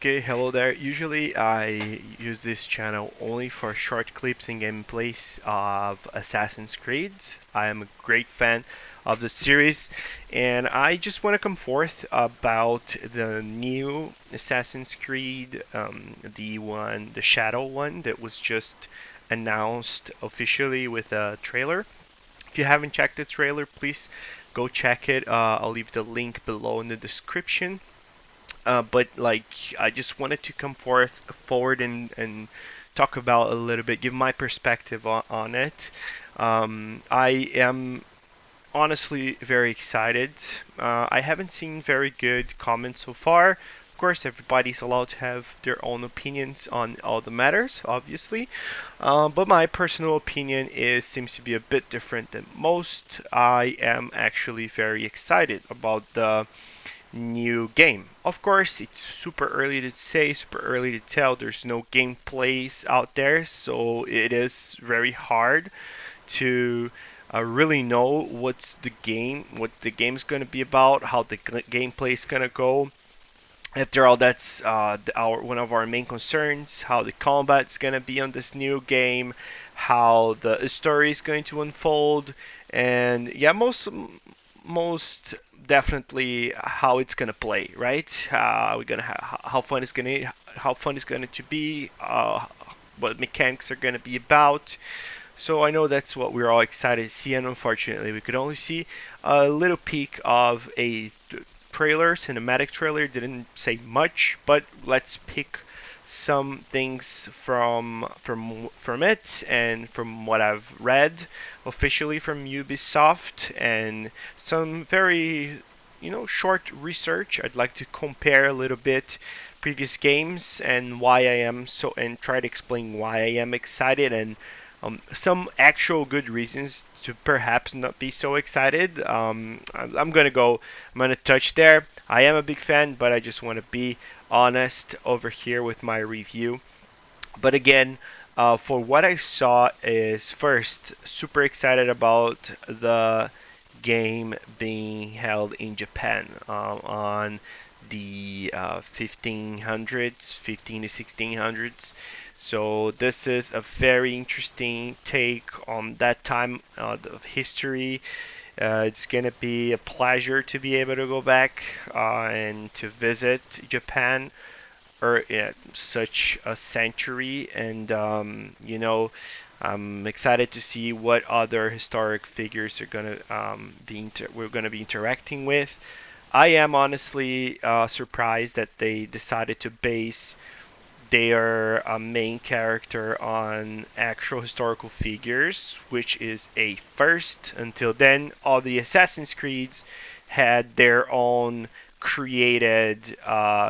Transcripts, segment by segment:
Yasuke, hello there. Usually I use this channel only for short clips and gameplays of Assassin's Creed. I am a great fan of the series, and I just want to come forth about the new Assassin's Creed, the Shadow one that was just announced officially with a trailer. If you haven't checked the trailer, please go check it. I'll leave the link below in the description. But like, I just wanted to come forward and talk about a little bit, give my perspective on it. I am honestly very excited. I haven't seen very good comments so far. Of course, everybody's allowed to have their own opinions on all the matters, obviously. But my personal opinion seems to be a bit different than most. I am actually very excited about the new game. Of course, it's super early to say, super early to tell. There's no gameplays out there, so it is very hard to really know what the game's going to be about, how the gameplay is going to go. After all, that's one of our main concerns: how the combat's going to be on this new game, how the story is going to unfold, and yeah, most definitely how it's gonna play, right? We're gonna how fun is gonna to be, what mechanics are gonna be about. So I know that's what we're all excited to see, and unfortunately, we could only see a little peek of a trailer, cinematic trailer. Didn't say much, but let's pick some things from it and from what I've read officially from Ubisoft and some very short research. I'd like to compare a little bit previous games and why I am so and try to explain why I am excited and some actual good reasons to perhaps not be so excited. I'm gonna touch there. I am a big fan, but I just want to be honest over here with my review. But again, for what I saw is first super excited about the game being held in Japan on the 1500s, 15 to 1600s. So this is a very interesting take on that time of history. It's gonna be a pleasure to be able to go back and to visit Japan or such a century, and I'm excited to see what other historic figures are gonna we're gonna be interacting with. I am honestly surprised that they decided to base their main character on actual historical figures, which is a first. Until then, all the Assassin's Creeds had their own created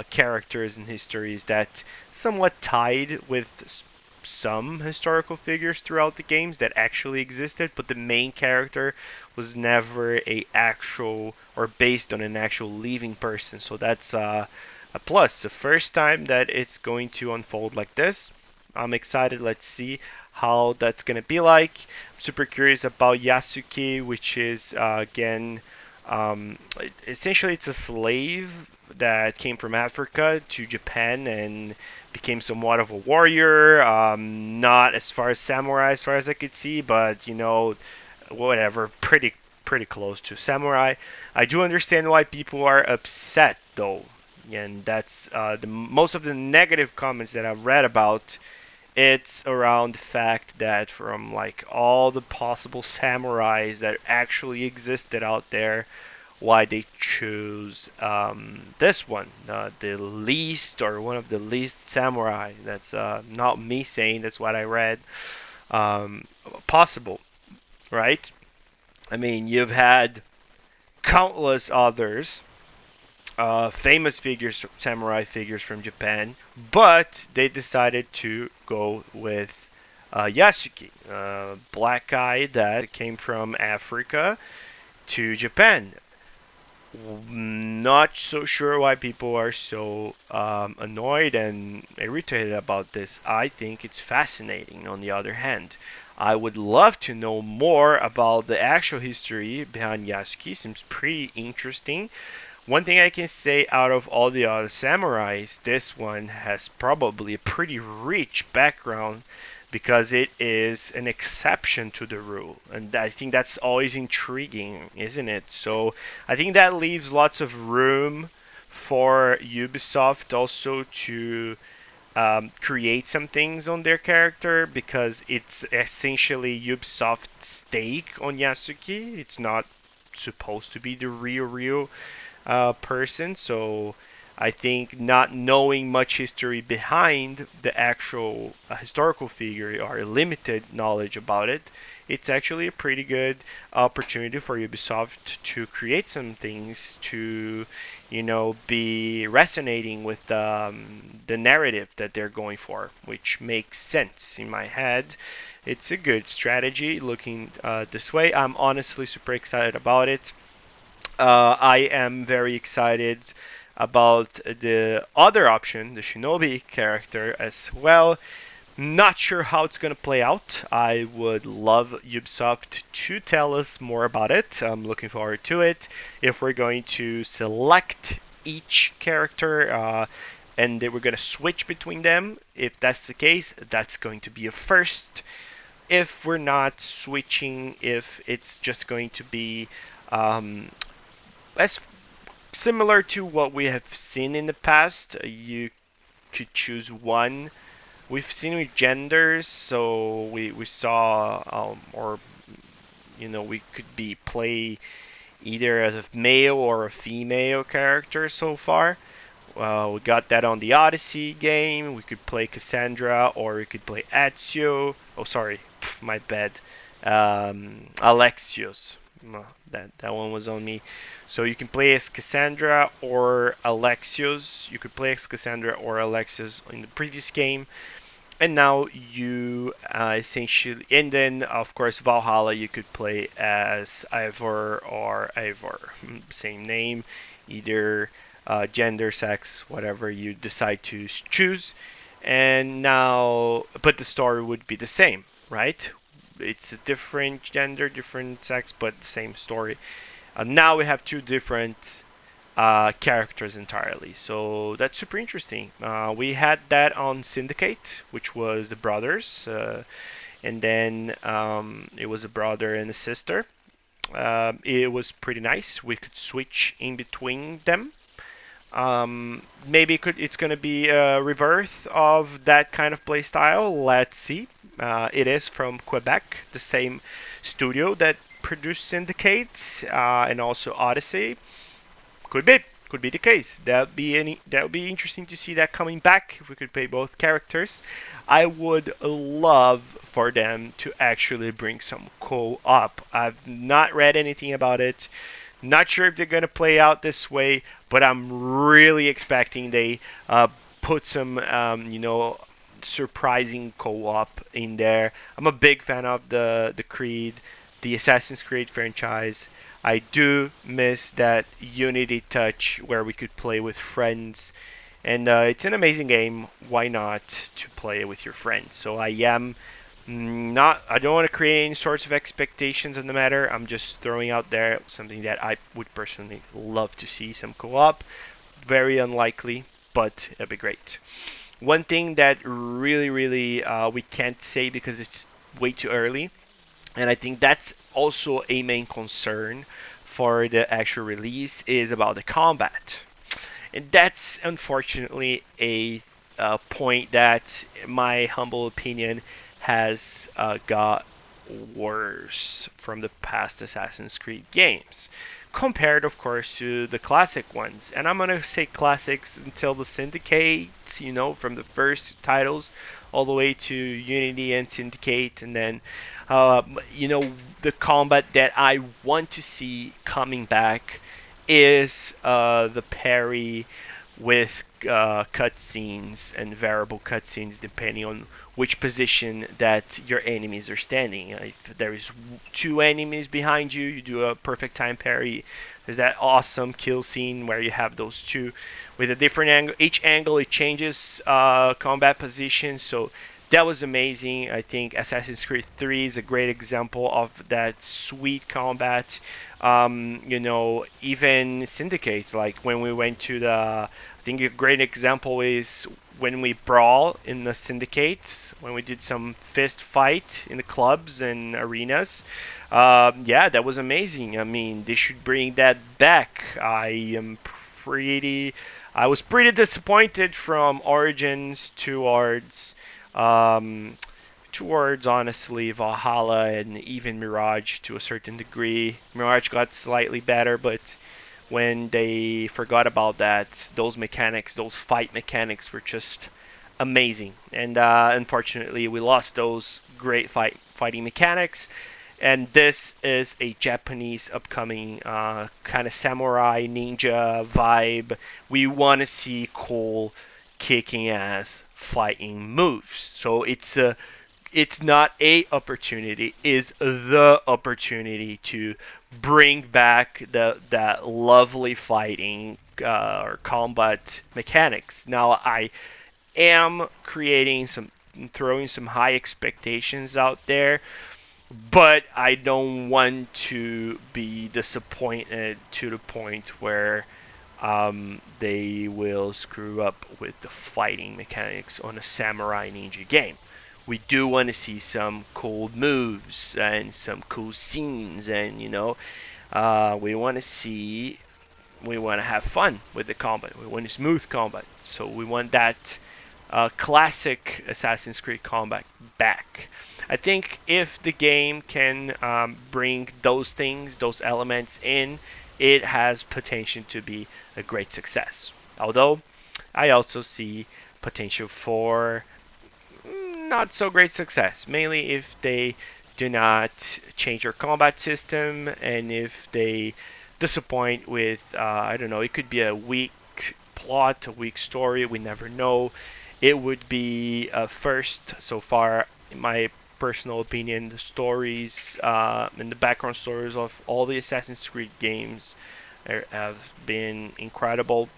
characters and histories that somewhat tied with some historical figures throughout the games that actually existed, but the main character was never a actual or based on an actual living person. So that's a plus. The first time that it's going to unfold like this. I'm excited. Let's see how that's gonna be like. I'm super curious about Yasuke, which is again, essentially it's a slave that came from Africa to Japan and became somewhat of a warrior. Not as far as samurai, as far as I could see, but whatever, pretty close to samurai. I do understand why people are upset though, and that's the most of the negative comments that I've read about. It's around the fact that from like all the possible samurais that actually existed out there, why they choose this one, the least or one of the least samurai. That's not me saying. That's what I read. Possible, right? I mean, you've had countless others, famous figures, samurai figures from Japan, but they decided to go with Yasuke, a black guy that came from Africa to Japan. Not so sure why people are so annoyed and irritated about this. I think it's fascinating, on the other hand. I would love to know more about the actual history behind Yasuke. Seems pretty interesting. One thing I can say, out of all the other samurais, this one has probably a pretty rich background because it is an exception to the rule. And I think that's always intriguing, isn't it? So I think that leaves lots of room for Ubisoft also to create some things on their character, because it's essentially Ubisoft's take on Yasuke. It's not supposed to be the real person. So I think not knowing much history behind the actual historical figure, or limited knowledge about it, it's actually a pretty good opportunity for Ubisoft to create some things to, be resonating with the narrative that they're going for, which makes sense in my head. It's a good strategy looking this way. I'm honestly super excited about it. I am very excited about the other option, the Shinobi character, as well. Not sure how it's going to play out. I would love Ubisoft to tell us more about it. I'm looking forward to it. If we're going to select each character and then we're going to switch between them, if that's the case, that's going to be a first. If we're not switching, if it's just going to be as similar to what we have seen in the past, you could choose one. We've seen with genders, so we saw, or we could be play either as a male or a female character so far. We got that on the Odyssey game. We could play Cassandra, or we could play Ezio. Oh, sorry, my bad. Alexios. That one was on me. So you can play as Cassandra or Alexios. You could play as Cassandra or Alexios in the previous game. And now you essentially, and then of course Valhalla, you could play as Ivor or Ivor, same name, either gender, sex, whatever you decide to choose. And now, but the story would be the same, right? It's a different gender, different sex, but the same story. Now we have two different characters entirely. So that's super interesting. We had that on Syndicate, which was the brothers, and then it was a brother and a sister. It was pretty nice. We could switch in between them. Maybe it's going to be a rebirth of that kind of play style. Let's see. It is from Quebec, the same studio that produced Syndicate and also Odyssey. Could be the case. That would be interesting to see that coming back. If we could play both characters, I would love for them to actually bring some co-op. I've not read anything about it. Not sure if they're gonna play out this way, but I'm really expecting they put some surprising co-op in there. I'm a big fan of the Creed, the Assassin's Creed franchise. I do miss that Unity touch where we could play with friends, and it's an amazing game. Why not to play with your friends? So I am not. I don't want to create any sorts of expectations on the matter. I'm just throwing out there something that I would personally love to see some co-op. Very unlikely, but it'd be great. One thing that really, we can't say because it's way too early, and I think that's also a main concern for the actual release, is about the combat. And that's unfortunately a point that, in my humble opinion, has got worse from the past Assassin's Creed games, compared, of course, to the classic ones. And I'm gonna say classics until the Syndicates, from the first titles all the way to Unity and Syndicate, and then the combat that I want to see coming back is the parry with cutscenes and variable cutscenes depending on which position that your enemies are standing. If there is two enemies behind you, you do a perfect time parry. There's that awesome kill scene where you have those two with a different angle. Each angle it changes combat position, so That was amazing. I think Assassin's Creed 3 is a great example of that sweet combat. Even Syndicate, like when we went to I think a great example is when we brawl in the Syndicate, when we did some fist fight in the clubs and arenas. Yeah, that was amazing. I mean, they should bring that back. I was pretty disappointed from Origins um, towards honestly Valhalla and even Mirage to a certain degree. Mirage got slightly better, but when they forgot about that, those mechanics, those fight mechanics were just amazing. And unfortunately, we lost those great fighting mechanics. And this is a Japanese upcoming kind of samurai ninja vibe. We want to see cool, kicking ass fighting moves. So it's not a opportunity, is the opportunity to bring back that lovely fighting or combat mechanics. Now I am throwing some high expectations out there, but I don't want to be disappointed to the point where they will screw up with the fighting mechanics on a samurai ninja game. We do want to see some cool moves and some cool scenes, and we want to see, we want to have fun with the combat. We want a smooth combat, so we want that classic Assassin's Creed combat back. I think if the game can bring those things, those elements in, it has potential to be a great success. Although I also see potential for not so great success, mainly if they do not change their combat system and if they disappoint with, I don't know, it could be a weak plot, a weak story, we never know. It would be first so far, in my personal opinion, the stories and the background stories of all the Assassin's Creed games have been incredible.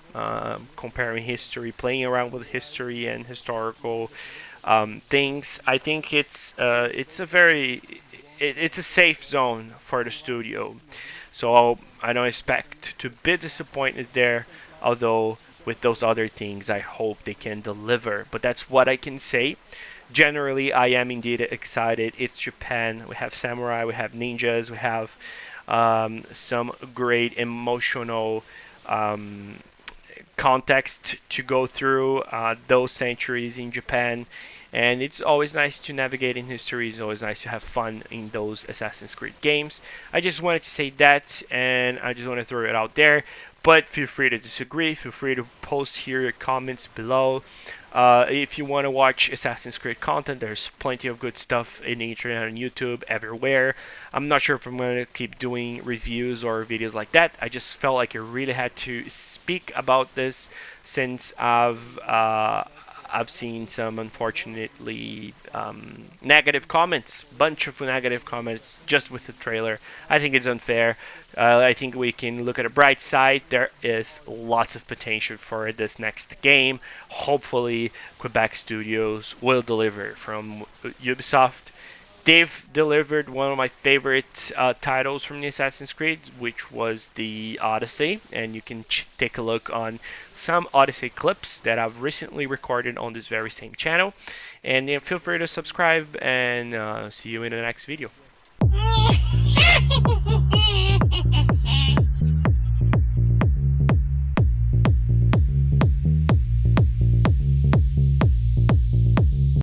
Comparing history, playing around with history and historical things, I think it's a safe zone for the studio. So I don't expect to be disappointed there. Although with those other things, I hope they can deliver. But that's what I can say. Generally, I am indeed excited. It's Japan. We have samurai, we have ninjas, we have some great emotional context to go through those centuries in Japan. And it's always nice to navigate in history. It's always nice to have fun in those Assassin's Creed games. I just wanted to say that, and I just want to throw it out there. But feel free to disagree. Feel free to post here your comments below. If you want to watch Assassin's Creed content, there's plenty of good stuff in the internet, on YouTube, everywhere. I'm not sure if I'm going to keep doing reviews or videos like that. I just felt like I really had to speak about this since I've seen some unfortunately negative comments, bunch of negative comments just with the trailer. I think it's unfair. I think we can look at a bright side. There is lots of potential for this next game. Hopefully, Quebec Studios will deliver. From Ubisoft, they've delivered one of my favorite titles from the Assassin's Creed, which was the Odyssey, and you can take a look on some Odyssey clips that I've recently recorded on this very same channel. And feel free to subscribe, and see you in the next video.